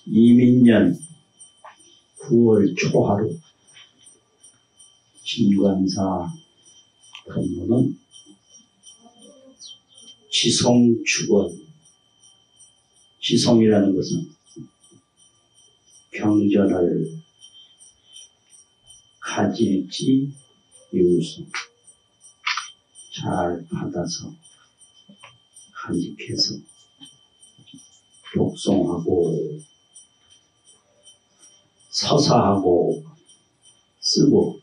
이민년 9월 초하루 진관사 법문은 지성축원, 지성이라는 것은 경전을 가질지 이웃을 잘 받아서 간직해서 독송하고 서사하고 쓰고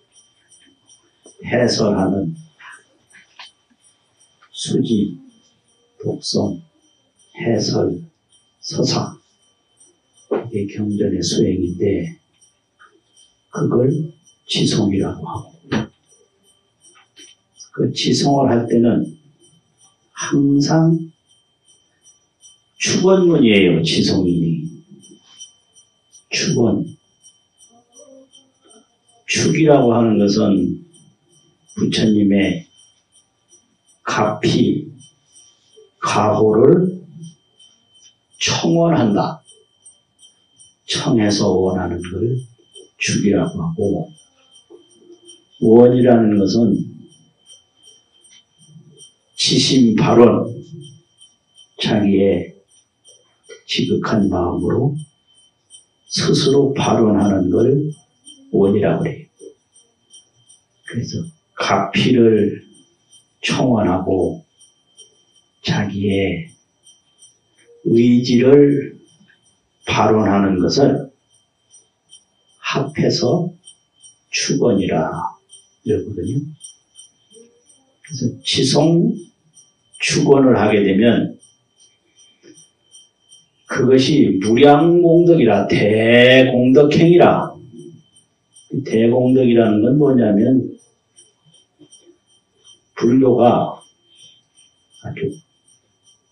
해설하는 수지, 독송, 해설, 서사, 이게 경전의 수행인데 그걸 지송이라고 하고, 그 지송을 할 때는 항상 축원문이에요. 지송이 축원, 축이라고 하는 것은 부처님의 가피, 가호를 청원한다. 청해서 원하는 걸 축이라고 하고, 원이라는 것은 지심 발언, 자기의 지극한 마음으로 스스로 발언하는 걸 원이라고 해요. 그래서 가피를 청원하고 자기의 의지를 발언하는 것을 합해서 축원이라 이러거든요. 그래서 지송 축원을 하게 되면 그것이 무량공덕이라, 대공덕행이라. 대공덕이라는 건 뭐냐면 불교가 아주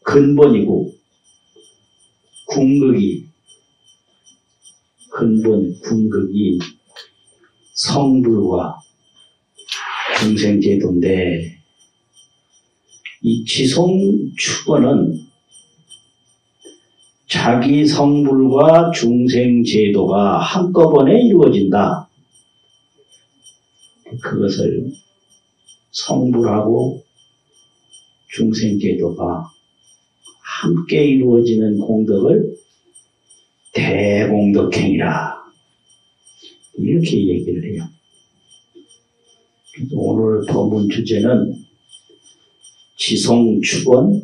근본이고 궁극이, 근본 궁극이 성불과 중생제도인데, 이 지송축원은 자기 성불과 중생제도가 한꺼번에 이루어진다. 그것을 성불하고 중생제도가 함께 이루어지는 공덕을 대공덕행이라 이렇게 얘기를 해요. 오늘 법문 주제는 지송축원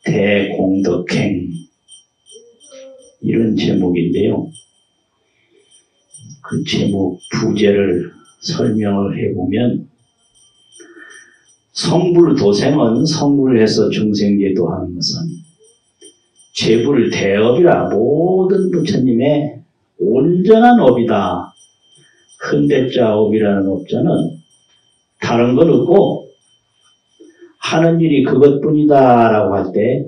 대공덕행, 이런 제목인데요. 그 제목 부제를 설명을 해보면, 성불도생은 성불해서 중생제도 하는 것은 제불대업이라, 모든 부처님의 온전한 업이다. 큰대자 업이라는 업자는 다른 건 없고 하는 일이 그것뿐이다 라고 할 때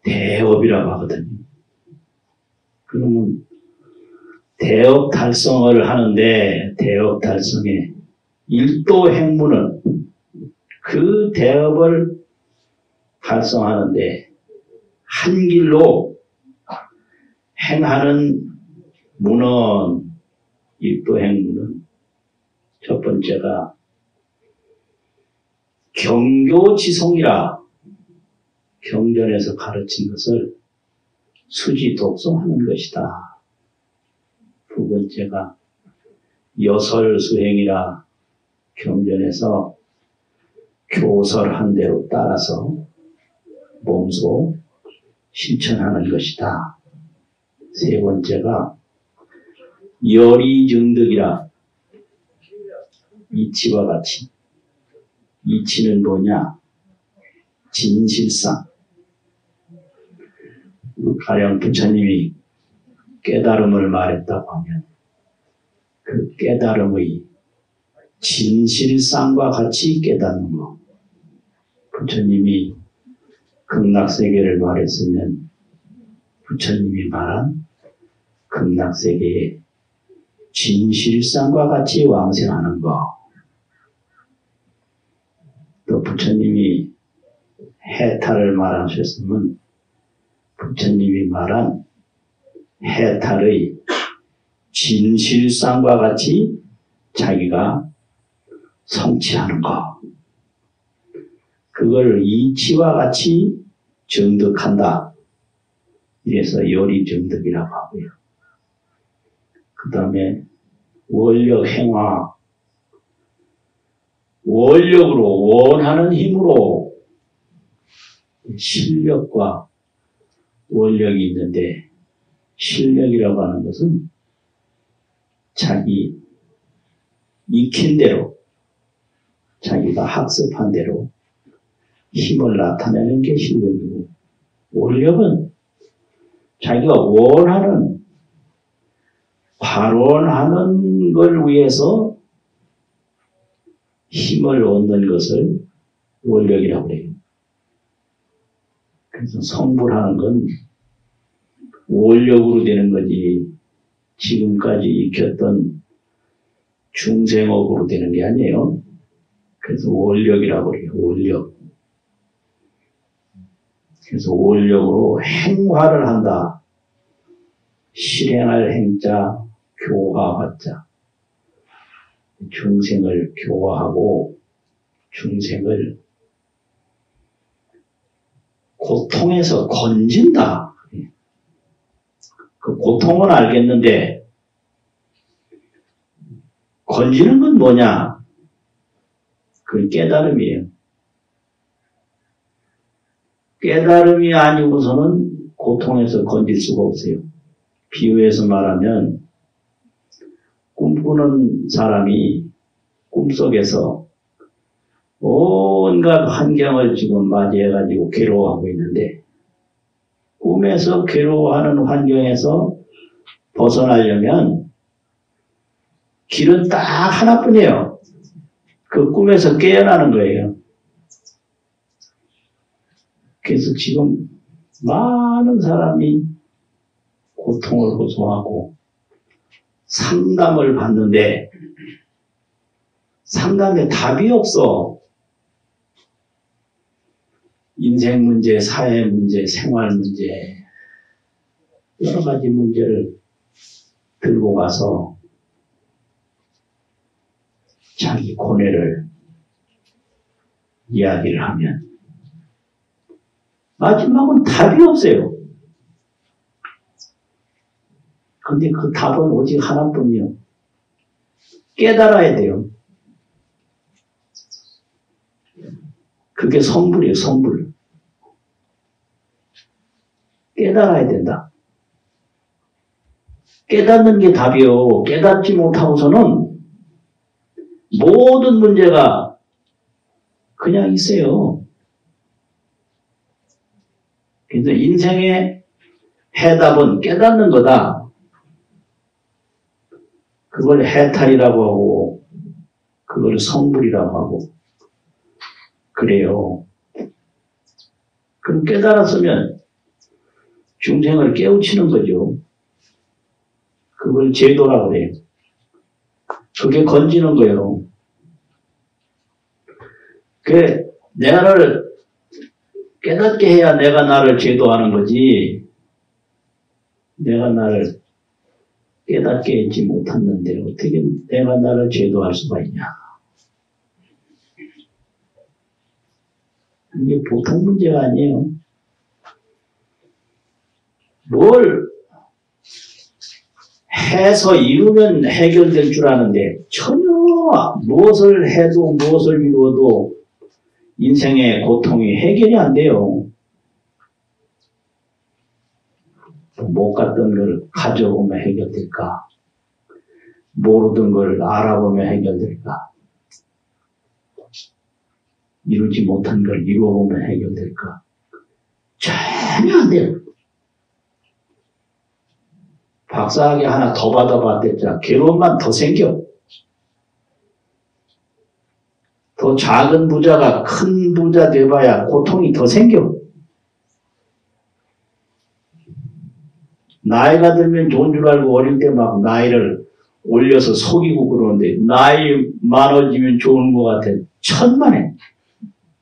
대업이라고 하거든요. 그러면 대업 달성을 하는데, 대업 달성의 일도 행문은 그 대업을 달성하는데 한 길로 행하는 문헌, 일도 행문은 첫 번째가 경교지송이라, 경전에서 가르친 것을 수지 독송하는 것이다. 두 번째가 여설수행이라, 경전에서 교설한 대로 따라서 몸소 실천하는 것이다. 세 번째가 열의증득이라, 이치와 같이, 이치는 뭐냐? 진실상. 가령 부처님이 깨달음을 말했다고 하면 그 깨달음의 진실상과 같이 깨닫는 것. 부처님이 극락세계를 말했으면 부처님이 말한 극락세계의 진실상과 같이 왕생하는 것. 또 부처님이 해탈을 말하셨으면 부처님이 말한 해탈의 진실상과 같이 자기가 성취하는 것. 그걸 이치와 같이 정득한다. 이래서 요리정득이라고 하고요. 그 다음에 원력 행화. 원력으로 원하는 힘으로 실력과 원력이 있는데 실력이라고 하는 것은 자기 익힌 대로 자기가 학습한 대로 힘을 나타내는 게 실력이고 원력은 자기가 원하는 발원하는 걸 위해서 힘을 얻는 것을 원력이라고 해요. 그래서 성불하는 건 원력으로 되는 거지 지금까지 익혔던 중생업으로 되는 게 아니에요. 그래서 원력이라고 해요. 원력. 그래서 원력으로 행화를 한다. 실행할 행자, 교화화자. 중생을 교화하고 중생을 고통에서 건진다. 그 고통은 알겠는데 건지는 건 뭐냐? 그건 깨달음이에요. 깨달음이 아니고서는 고통에서 건질 수가 없어요. 비유해서 말하면 꿈꾸는 사람이 꿈속에서 온갖 환경을 지금 맞이해가지고 괴로워하고 있는데 꿈에서 괴로워하는 환경에서 벗어나려면 길은 딱 하나뿐이에요. 그 꿈에서 깨어나는 거예요. 그래서 지금 많은 사람이 고통을 호소하고 상담을 받는데 상담에 답이 없어. 인생 문제, 사회 문제, 생활 문제 여러 가지 문제를 들고 가서 자기 고뇌를 이야기를 하면 마지막은 답이 없어요. 근데 그 답은 오직 하나뿐이요. 깨달아야 돼요. 그게 성불이에요. 성불. 깨달아야 된다. 깨닫는 게 답이요. 깨닫지 못하고서는 모든 문제가 그냥 있어요. 그래서 인생의 해답은 깨닫는 거다. 그걸 해탈이라고 하고 그걸 성불이라고 하고 그래요. 그럼 깨달았으면 중생을 깨우치는 거죠. 그걸 제도라고 그래요. 그게 건지는 거예요. 내가 나를 깨닫게 해야 내가 나를 제도하는 거지. 내가 나를 깨닫게 했지 못했는데 어떻게 내가 나를 제도할 수가 있냐. 이게 보통 문제가 아니에요. 뭘 해서 이루면 해결될 줄 아는데 전혀 무엇을 해도 무엇을 이루어도 인생의 고통이 해결이 안 돼요. 못 갔던 걸 가져보면 해결될까? 모르던 걸 알아보면 해결될까? 이루지 못한 걸 이루어보면 해결될까? 전혀 안 돼요. 박사학위 하나 더 받아봤댔자 괴로움만 더 생겨. 더 작은 부자가 큰 부자 돼봐야 고통이 더 생겨. 나이가 들면 좋은 줄 알고 어릴 때 막 나이를 올려서 속이고 그러는데 나이 많아지면 좋은 것 같아. 천만에.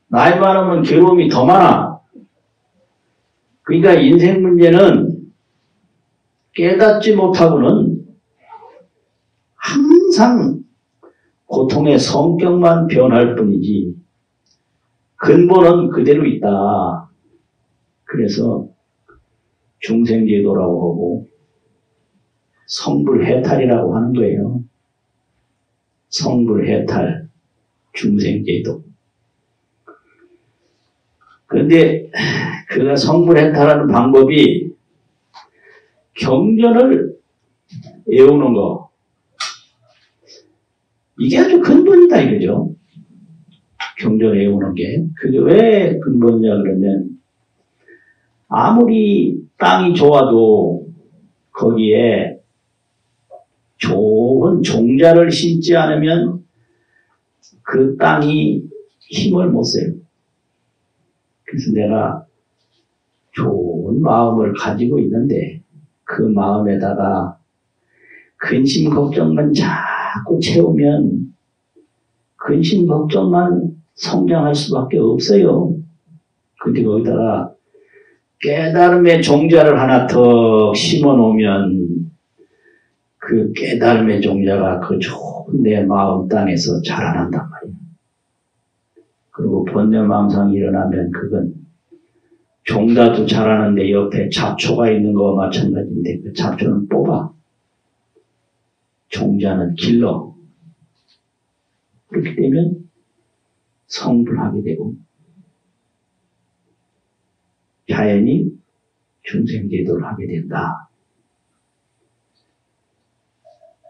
나이 많으면 괴로움이 더 많아. 그러니까 인생 문제는 깨닫지 못하고는 항상 고통의 성격만 변할 뿐이지 근본은 그대로 있다. 그래서 중생제도라고 하고 성불해탈이라고 하는 거예요. 성불해탈, 중생제도. 그런데 그 성불해탈하는 방법이 경전을 외우는 거. 이게 아주 근본이다 이거죠. 경전 외우는 게. 그게 왜 근본이냐 그러면 아무리 땅이 좋아도 거기에 좋은 종자를 심지 않으면 그 땅이 힘을 못 써요. 그래서 내가 좋은 마음을 가지고 있는데 그 마음에다가 근심 걱정만 자꾸 채우면 근심 걱정만 성장할 수밖에 없어요. 근데 거기다가 깨달음의 종자를 하나 더 심어 놓으면 그 깨달음의 종자가 그 좋은 내 마음 땅에서 자라난단 말이에요. 그리고 번뇌망상이 일어나면 그건 종자도 자라는데 옆에 잡초가 있는 거와 마찬가지인데 그 잡초는 뽑아. 종자는 길러. 그렇게 되면 성불하게 되고 자연히 중생제도를 하게 된다.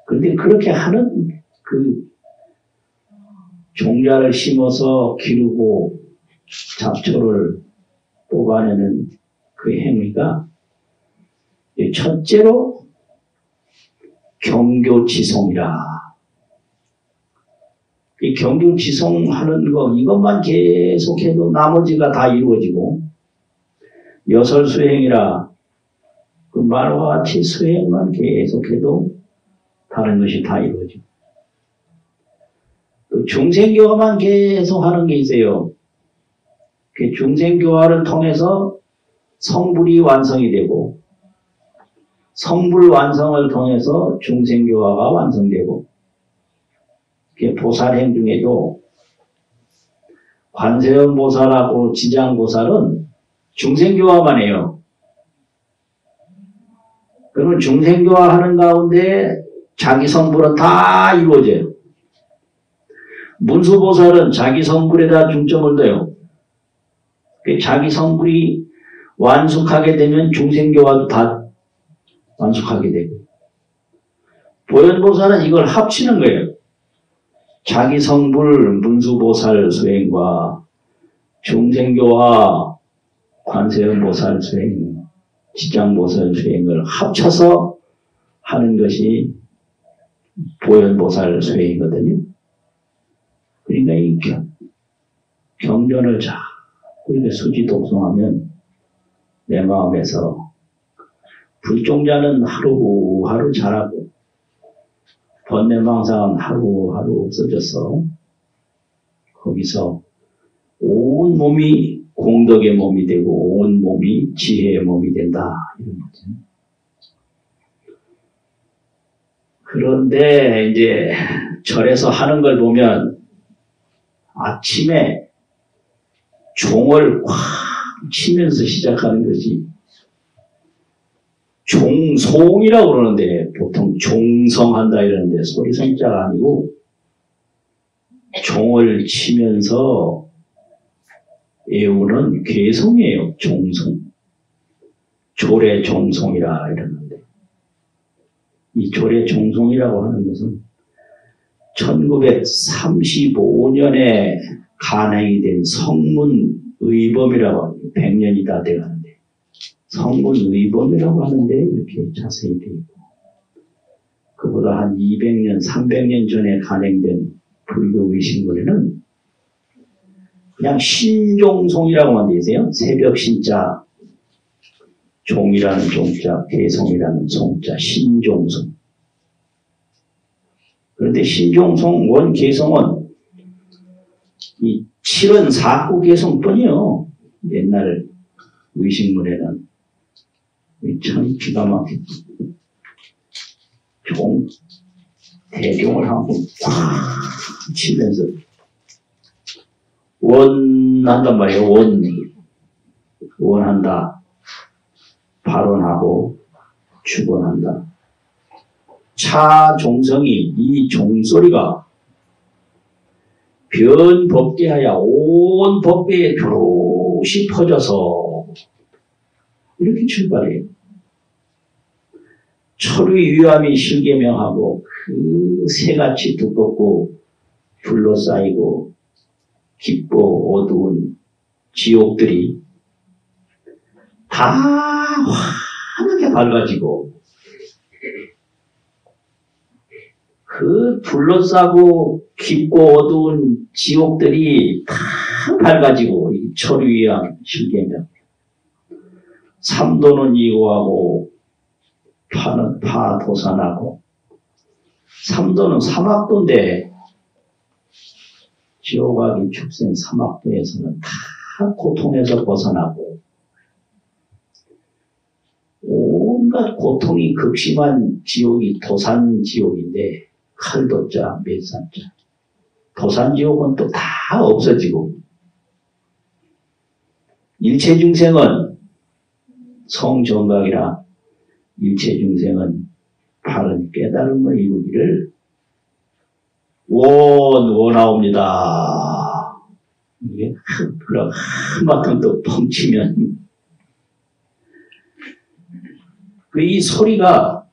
그런데 그렇게 하는 그 종자를 심어서 기르고 잡초를 뽑아내는 그 행위가 첫째로 경교지송이라. 이 경교지송하는 거 이것만 계속해도 나머지가 다 이루어지고 여설수행이라 그 말과 같이 수행만 계속해도 다른 것이 다 이루어지고 또 중생교화만 계속 하는 게 있어요. 그 중생교화를 통해서 성불이 완성이 되고 성불 완성을 통해서 중생교화가 완성되고 보살행 중에도 관세음 보살하고 지장보살은 중생교화만 해요. 그러면 중생교화 하는 가운데 자기 성불은 다 이루어져요. 문수보살은 자기 성불에다 중점을 둬요. 자기 성불이 완숙하게 되면 중생교화도 다 완숙하게 되고 보현보살은 이걸 합치는 거예요. 자기 성불 문수보살 수행과 중생교화 관세음보살 수행, 지장보살 수행을 합쳐서 하는 것이 보현보살 수행이거든요. 그러니까 이 경전을 자꾸 이렇게 수지독송하면 내 마음에서 불종자는 하루하루 자라고 번뇌망상은 하루하루 없어져서 거기서 온 몸이 공덕의 몸이 되고 온 몸이 지혜의 몸이 된다. 이런 거죠. 그런데 이제 절에서 하는 걸 보면 아침에 종을 꽉 치면서 시작하는 것이 종송이라고 그러는데 보통 종성한다 이러는데 소리성자가 아니고 종을 치면서 애우는 괴성이에요. 종송. 조례 종송이라 이러는데 이 조례 종송이라고 하는 것은 1935년에 간행이 된 성문의범이라고 합니다. 100년이 다 돼가는데 성문의범이라고 하는데 이렇게 자세히 되어 있고 그보다 한 200년, 300년 전에 간행된 불교 의식문에는 그냥 신종송이라고 하는 데 있어요. 새벽 신자, 종이라는 종자, 개송이라는 송자, 신종송. 그런데 신종송 원 개송은 이 7원 4구 개송뿐이요. 옛날 의식문에는 참 기가 막히고 대종을 한번 꽉 치면서 원한단 말이에요. 원한다. 발언하고 축원한다. 차 종성이 이 종소리가 변법계하여 온 법계에 두루시 퍼져서 이렇게 출발해요. 철의 위암이 실계명하고 그 새같이 두껍고 둘러싸이고 깊고 어두운 지옥들이 다 환하게 밝아지고 그 둘러싸고 깊고 어두운 지옥들이 다 밝아지고 철의 위암 실계명 삼도는 이고하고 파는 파도산하고 삼도는 사막도인데 지옥하기 축생 사막도에서는 다 고통에서 벗어나고 온갖 고통이 극심한 지옥이 도산지옥인데 칼도자 滅산자 도산지옥은 또 다 없어지고 일체중생은 성정각이라 일체중생은 바른 깨달음을 이루기를 원하옵니다. 이게 한바탕 또 펑치면 이 소리가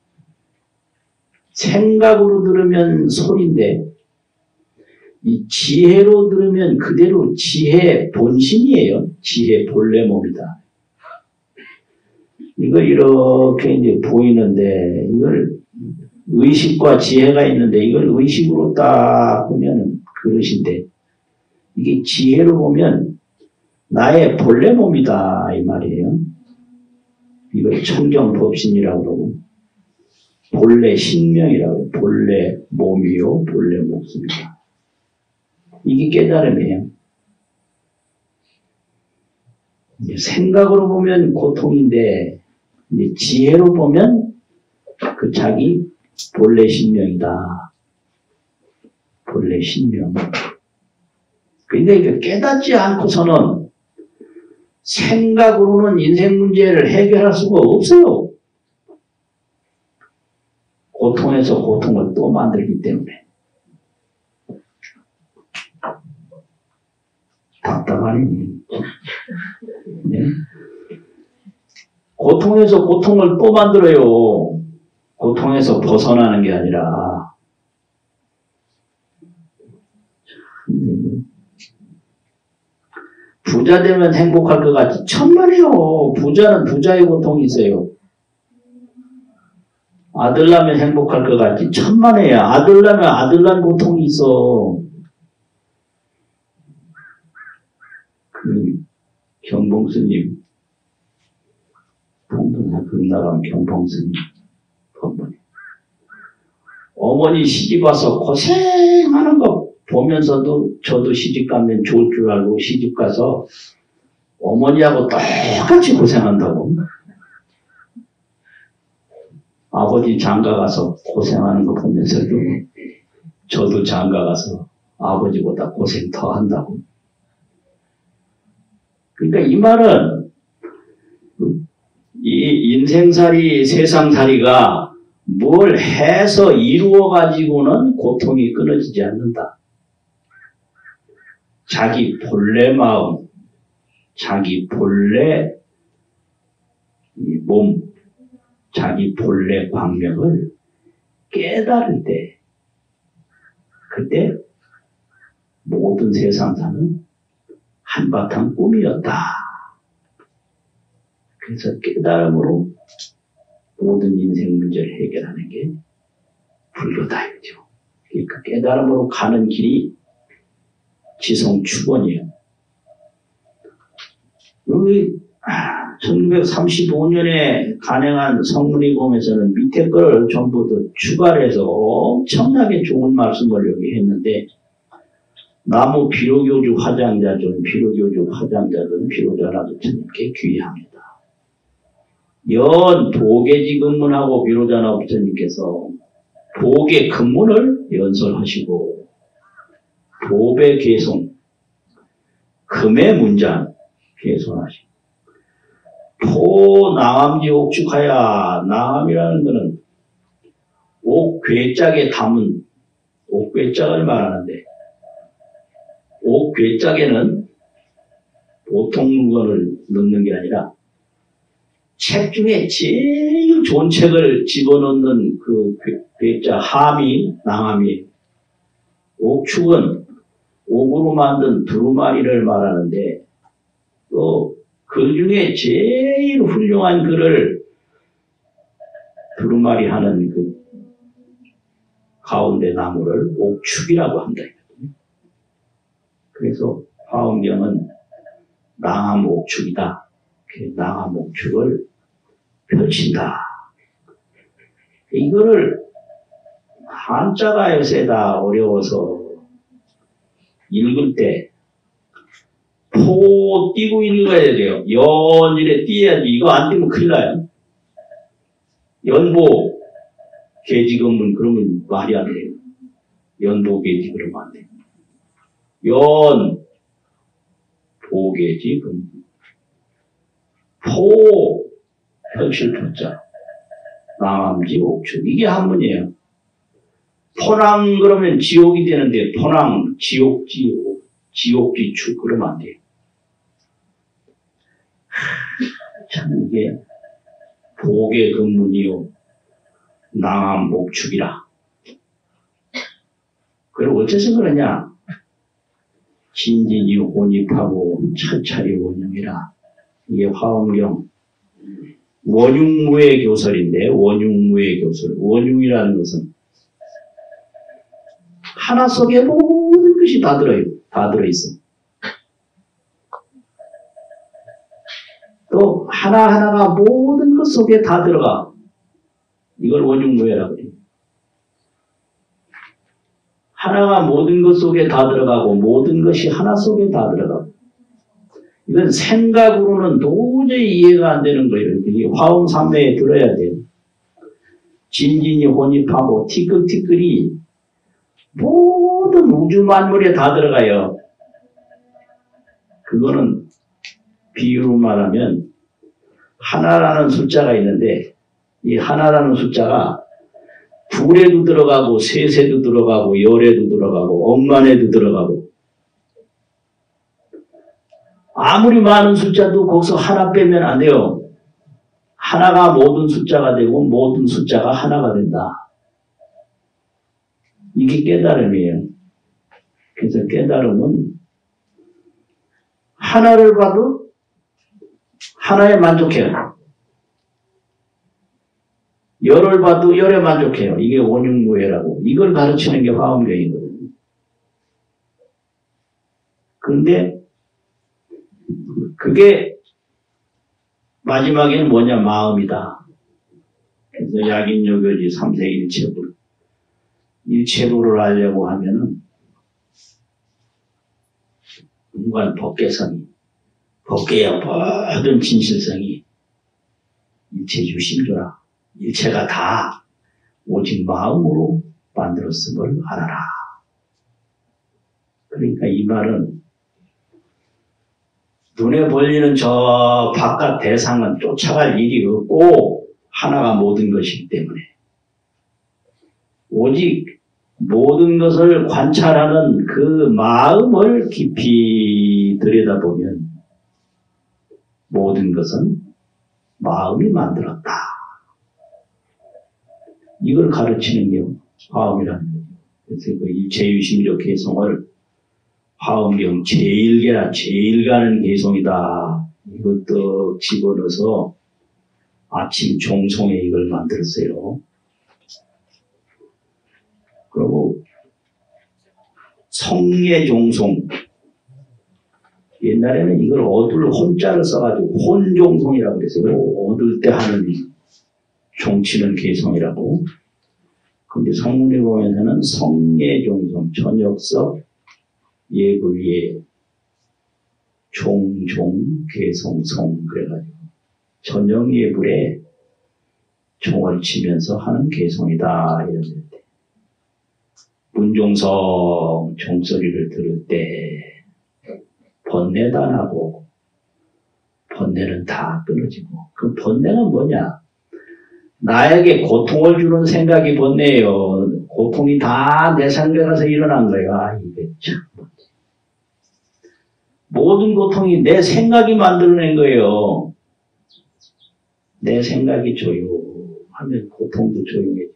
생각으로 들으면 소리인데 이 지혜로 들으면 그대로 지혜 본심이에요. 지혜 본래 몸이다. 이걸 이렇게 이제 보이는데 이걸 의식과 지혜가 있는데 이걸 의식으로 딱 보면 그릇인데 이게 지혜로 보면 나의 본래 몸이다 이 말이에요. 이걸 청정법신이라고 그러고 본래 신명이라고 해요. 본래 몸이요 본래 목숨이다. 이게 깨달음이에요. 생각으로 보면 고통인데 지혜로 보면 그 자기 본래 신명이다. 본래 신명. 근데 이거 깨닫지 않고서는 생각으로는 인생 문제를 해결할 수가 없어요. 고통에서 고통을 또 만들기 때문에. 답답하네. 네? 고통에서 고통을 또 만들어요. 고통에서 벗어나는 게 아니라. 부자 되면 행복할 것 같지? 천만에요. 부자는 부자의 고통이 있어요. 아들 낳으면 행복할 것 같지? 천만에요. 아들 낳으면 아들 낳은 고통이 있어. 경봉스님, 봉동사 금나감 경봉스님, 어머니 시집 와서 고생하는 거 보면서도 저도 시집 가면 좋을 줄 알고 시집 가서 어머니하고 똑같이 고생한다고. 아버지 장가 가서 고생하는 거 보면서도 저도 장가 가서 아버지보다 고생 더 한다고. 그러니까 이 말은 이 인생살이 세상살이가 뭘 해서 이루어가지고는 고통이 끊어지지 않는다. 자기 본래 마음, 자기 본래 몸, 자기 본래 광명을 깨달을 때 그때 모든 세상사는 한바탕 꿈이었다. 그래서 깨달음으로 모든 인생 문제를 해결하는 게 불교다 이거죠. 그러니까 깨달음으로 가는 길이 지성축원이에요. 여기 1935년에 간행한 성문이공에서는 밑에 걸 전부 더 추가를 해서 엄청나게 좋은 말씀을 여기 했는데 나무 비로교주 화장자전 비로교주 화장자전 비로자나부처님께 귀의합니다. 연 도계지 근문하고 비로자나부처님께서 복의 근문을 연설하시고 법의 개성, 금의 문장 개선하시고 토낭암지 옥축하야 낭암이라는 것은 옥괴짝에 담은 옥괴짝을 말하는데 옥괴짝에는 보통 물건을 넣는 게 아니라 책 중에 제일 좋은 책을 집어넣는 그 괴짝 함이 낭암이 옥축은 옥으로 만든 두루마리를 말하는데 또 그 중에 제일 훌륭한 글을 두루마리 하는 그 가운데 나무를 옥축이라고 한다. 그래서 화엄경은 낭암 옥축이다. 낭암 옥축을 펼친다. 이거를 한자가 요새다 어려워서 읽을 때 포 띄고 읽어야 돼요. 연일에 띄어야지. 이거 안 띄면 큰일 나요. 연보 계지금은 그러면 말이 안 돼요. 연보 계지 그러면 안 돼요. 연 보계지금 포 현실포자 낭암지 옥축 이게 한문이에요. 포낭 그러면 지옥이 되는데 포낭 지옥지 지옥지축 그러면 안 돼요. 참 이게 복의 근문이요 낭암 옥축이라. 그리고 어째서 그러냐? 진진이 혼입하고 차차리 원흉이라. 이게 화엄경 원흉무의 교설인데 원흉무의 교설. 원흉이라는 것은 하나 속에 모든 것이 다 들어요. 다 들어있어. 또 하나하나가 모든 것 속에 다 들어가. 이걸 원흉무예라고 해요. 하나가 모든 것 속에 다 들어가고 모든 것이 하나 속에 다 들어가고 이건 생각으로는 도저히 이해가 안 되는 거예요. 이게 화엄삼매에 들어야 돼요. 진진이 혼입하고 티끌티끌이 모든 우주 만물에 다 들어가요. 그거는 비유로 말하면 하나라는 숫자가 있는데 이 하나라는 숫자가 둘에도 들어가고 셋에도 들어가고 열에도 들어가고 억만에도 들어가고 아무리 많은 숫자도 거기서 하나 빼면 안 돼요. 하나가 모든 숫자가 되고 모든 숫자가 하나가 된다. 이게 깨달음이에요. 그래서 깨달음은 하나를 봐도 하나에 만족해요. 열을 봐도 열에 만족해요. 이게 원흉무예라고. 이걸 가르치는 게 화엄경이거든요. 그런데 그게 마지막에는 뭐냐? 마음이다. 그래서 약인요교지 3세 일체불. 일체불을 알려고 하면은 인간 법계성이 법계의 모든 진실성이 일체 유심조라. 일체가 다 오직 마음으로 만들었음을 알아라. 그러니까 이 말은 눈에 보이는 저 바깥 대상은 쫓아갈 일이 없고 하나가 모든 것이기 때문에 오직 모든 것을 관찰하는 그 마음을 깊이 들여다보면 모든 것은 마음이 만들었다. 이걸 가르치는 게 화엄이라는 거죠. 그래서 그 일체유심적 개성을 화엄경 제일계라 제일 가는 개성이다. 이것도 집어넣어서 아침 종송에 이걸 만들었어요. 그리고 성례종송 옛날에는 이걸 얻을 혼자를 써가지고 혼종송이라고 그랬어요. 얻을 때 하는 종치는 개성이라고. 근데 성문에 보면서는 성례종송 저녁석 예불예 종종 개성성 그래가지고 저녁 예불에 종을 치면서 하는 개성이다 이런 데. 문종성 종소리를 들을 때 번뇌도 안 하고 번뇌는 다 끊어지고 그 번뇌가 뭐냐? 나에게 고통을 주는 생각이 번뇌예요. 고통이 다 내 생각에서 일어난 거예요. 아, 이게 참. 모든 고통이 내 생각이 만들어낸 거예요. 내 생각이 조용하면 고통도 조용해지고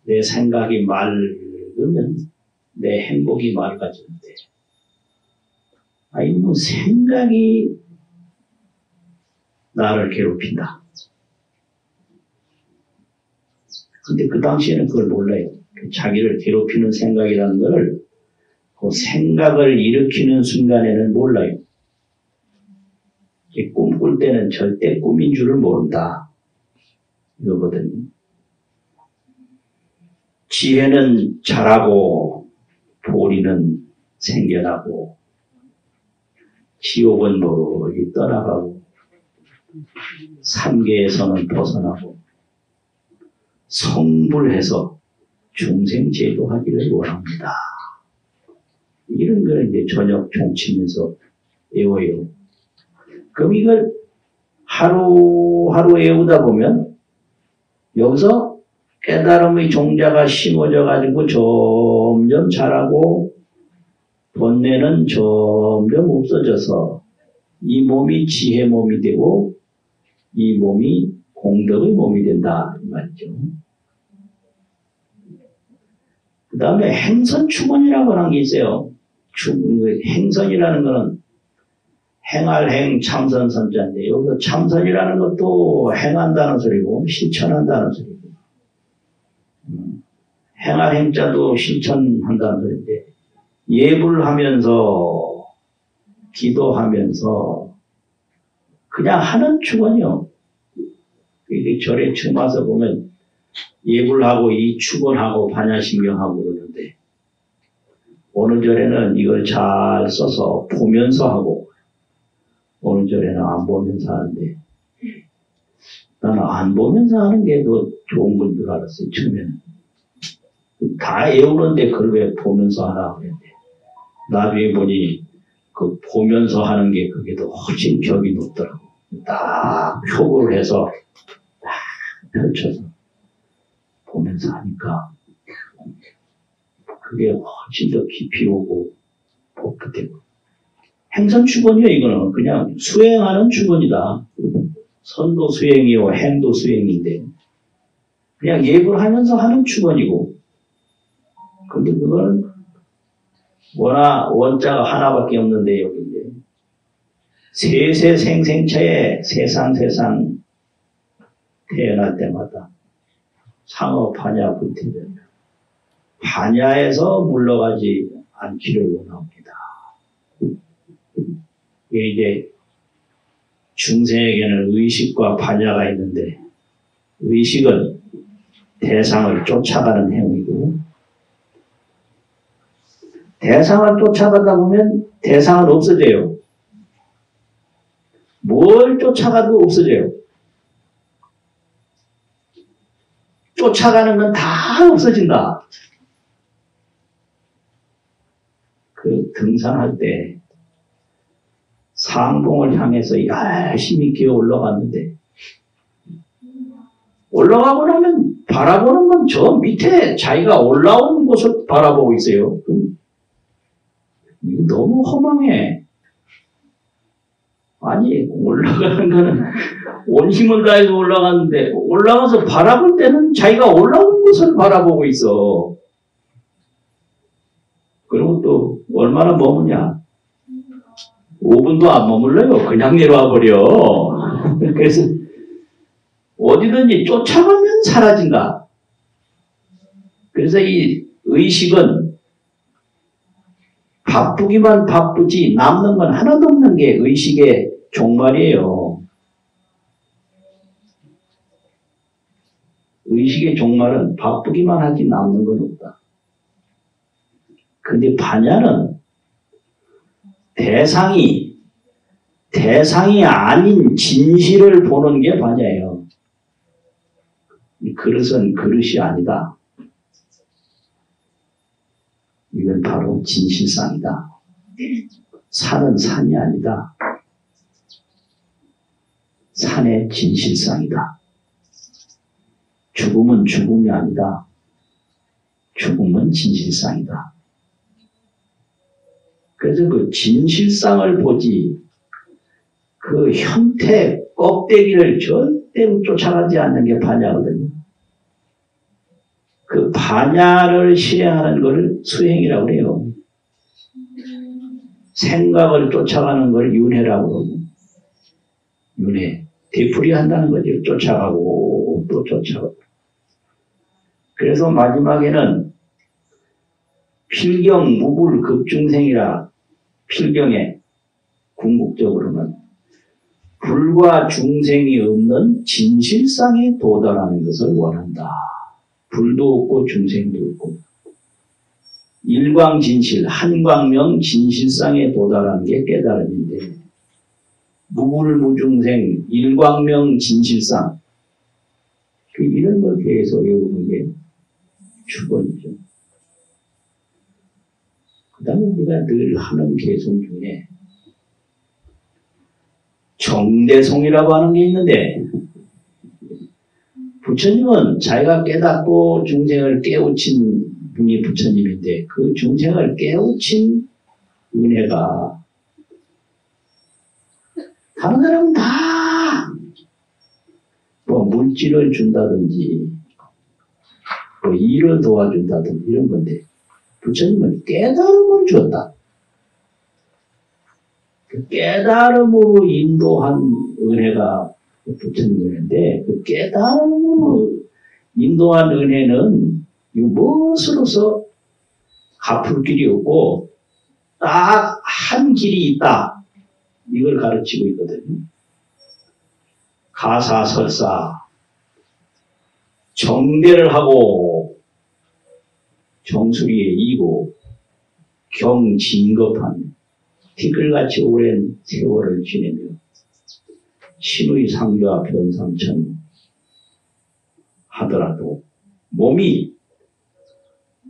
내 생각이 맑으면 내 행복이 맑아지는데 아니 뭐 생각이 나를 괴롭힌다. 근데 그 당시에는 그걸 몰라요. 자기를 괴롭히는 생각이라는 걸 그 생각을 일으키는 순간에는 몰라요. 꿈꿀 때는 절대 꿈인 줄을 모른다. 이거거든요. 지혜는 자라고 보리는 생겨나고 지옥은 멀리 떠나가고 삼계에서는 벗어나고 성불해서 중생제도하기를 원합니다. 이런 걸 이제 저녁 종치면서 외워요. 그럼 이걸 하루하루 외우다 보면 여기서 깨달음의 종자가 심어져 가지고 점점 자라고 번뇌는 점점 없어져서 이 몸이 지혜 몸이 되고 이 몸이 공덕의 몸이 된다 이 말이죠. 그 다음에 행선충원이라고 하는 게 있어요. 행선이라는 것은 행할 행 참선선자인데 여기서 참선이라는 것도 행한다는 소리고 실천한다는 소리고 행할 행자도 실천한다는 소리인데 예불하면서 기도하면서 그냥 하는 축원이요. 이게 절에 처음 와서 보면 예불하고 이 축원하고 반야신경하고 그러는데 어느 절에는 이걸 잘 써서 보면서 하고 어느 절에는 안 보면서 하는데 나는 안 보면서 하는 게 더 좋은 건 줄 알았어요. 처음에는 다 외우는데 그걸 왜 보면서 하나 그랬는데 나중에 보니 그 보면서 하는 게 그게 더 훨씬 격이 높더라고. 딱 표구를 해서 딱 펼쳐서 보면서 하니까 그게 훨씬 더 깊이 오고 복되고 행선 축원이요. 이거는 그냥 수행하는 축원이다. 선도 수행이요 행도 수행인데 그냥 예불 하면서 하는 축원이고 근데 그거는 워낙 원자가 하나밖에 없는데 여기인데 세세생생체에 세상 태어날 때마다 상어 반야 불태면 반야에서 물러가지 않기를 원합니다. 이게 이제 중생에게는 의식과 반야가 있는데 의식은 대상을 쫓아가는 행위고 대상을 쫓아가다 보면 대상은 없어져요. 뭘 쫓아가도 없어져요. 쫓아가는 건 다 없어진다. 그 등산할 때 상봉을 향해서 열심히 기어 올라갔는데 허가고 나면 바라보는 건 저 밑에 자기가 올라오는 곳을 바라보고 있어요. 이거 너무 허망해. 아니 올라가는 거는 온 힘을 다해서 올라갔는데 올라가서 바라볼 때는 자기가 올라온 곳을 바라보고 있어. 그리고 또 얼마나 머무냐. 5분도 안 머물러요. 그냥 내려와 버려. 그래서 어디든지 쫓아가면 사라진다. 그래서 이 의식은 바쁘기만 바쁘지 남는 건 하나도 없는 게 의식의 종말이에요. 의식의 종말은 바쁘기만 하지 남는 건 없다. 근데 반야는 대상이 아닌 진실을 보는 게 반야예요. 이 그릇은 그릇이 아니다. 이건 바로 진실상이다. 산은 산이 아니다. 산의 진실상이다. 죽음은 죽음이 아니다. 죽음은 진실상이다. 그래서 그 진실상을 보지 그 형태 껍데기를 절대로 쫓아가지 않는 게 반야거든요. 그 반야를 실행하는 걸 수행이라고 해요. 생각을 쫓아가는 걸 윤회라고 그러고, 윤회, 되풀이 한다는 거죠. 쫓아가고 또 쫓아가고. 그래서 마지막에는 필경 무불 급중생이라, 필경에 궁극적으로는 불과 중생이 없는 진실상에 도달하는 것을 원한다. 불도 없고 중생도 없고 일광진실, 한광명 진실상에 도달하는 게 깨달음인데, 무불무중생, 일광명 진실상, 이런 걸 계속 외우는 게 주번이죠. 그 다음에 우리가 늘 하는 개송 중에 정대송이라고 하는 게 있는데, 부처님은 자기가 깨닫고 중생을 깨우친 분이 부처님인데, 그 중생을 깨우친 은혜가 다른 사람은 다 뭐 물질을 준다든지 뭐 일을 도와준다든지 이런 건데, 부처님은 깨달음을 줬다. 그 깨달음으로 인도한 은혜가 부처님 은혜인데, 그 깨달음으로 인도한 은혜는 이거 무엇으로서 갚을 길이 없고 딱 한 길이 있다. 이걸 가르치고 있거든요. 가사설사, 정대를 하고 정수리에 이고 경진겁한 티끌같이 오랜 세월을 지내며 신의 상좌 변삼천 하더라도 몸이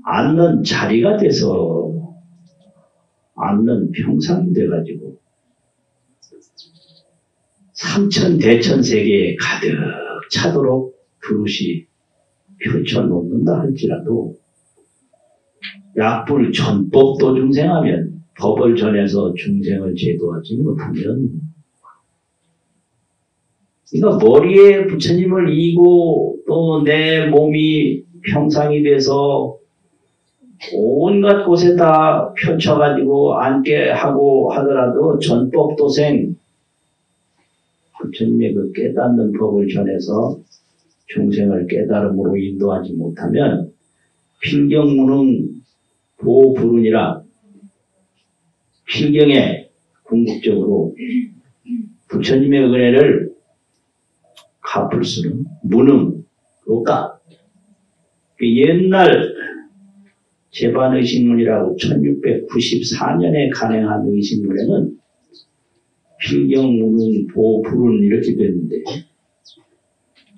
앉는 자리가 돼서 앉는 평상이 돼가지고 삼천대천세계에 가득 차도록 두루시 펼쳐놓는다 할지라도 약불 전법도 중생하면, 법을 전해서 중생을 제도하지 못하면, 그러니까 머리에 부처님을 이고 또 내 몸이 평상이 돼서 온갖 곳에 다 펼쳐가지고 앉게 하고 하더라도 전법도생, 부처님의 그 깨닫는 법을 전해서 중생을 깨달음으로 인도하지 못하면 필경무능 보불운이라, 필경에 궁극적으로 부처님의 은혜를 갚을 수는 무능 없다. 그 옛날 제반의식문이라고 1694년에 간행한 의식문에는 필경, 무능, 보, 불운 이렇게 됐는데,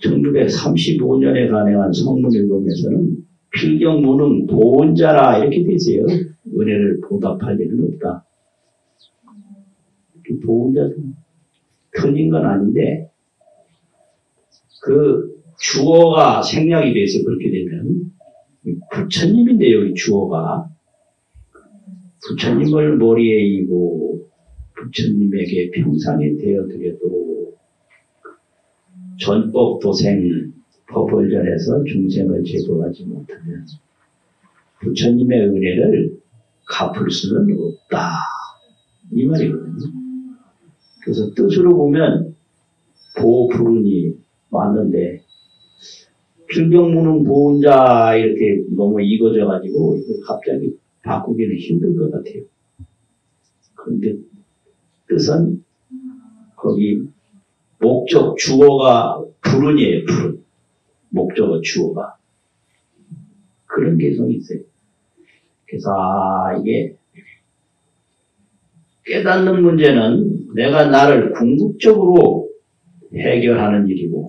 1935년에 간행한 성문일봉에서는 필경, 무능, 보은자라 이렇게 되세요. 은혜를 보답할 일은 없다. 보은자는 틀린 건 아닌데, 그 주어가 생략이 돼서 그렇게 되면 부처님인데, 여기 주어가 부처님을 머리에 이고 부처님에게 평상이 되어드려도 전법도생, 법을 전해서 중생을 제도하지 못하면 부처님의 은혜를 갚을 수는 없다, 이 말이거든요. 그래서 뜻으로 보면 보불운이 맞는데, 필경무능 보은자 이렇게 너무 익어져가지고 갑자기 바꾸기는 힘들 것 같아요. 그런데 뜻은 거기 목적 주어가 불운이에요. 불운. 목적어 주어가. 그런 개성이 있어요. 그래서 이게 깨닫는 문제는 내가 나를 궁극적으로 해결하는 일이고,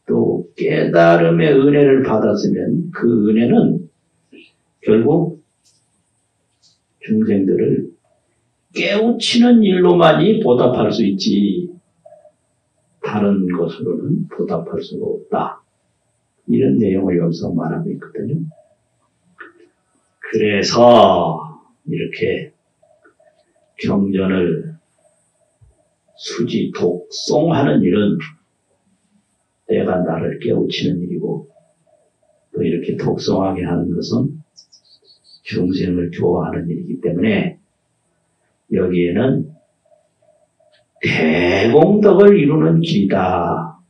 또 깨달음의 은혜를 받았으면 그 은혜는 결국 중생들을 깨우치는 일로만이 보답할 수 있지 다른 것으로는 보답할 수가 없다. 이런 내용을 여기서 말하고 있거든요. 그래서 이렇게 경전을 수지 독송하는 일은 내가 나를 깨우치는 일이고 또 이렇게 독송하게 하는 것은 중생을 교화하는 일이기 때문에 여기에는 대공덕을 이루는 길이다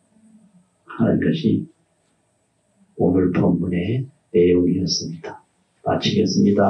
하는 것이 오늘 본문의 내용이었습니다. 마치겠습니다.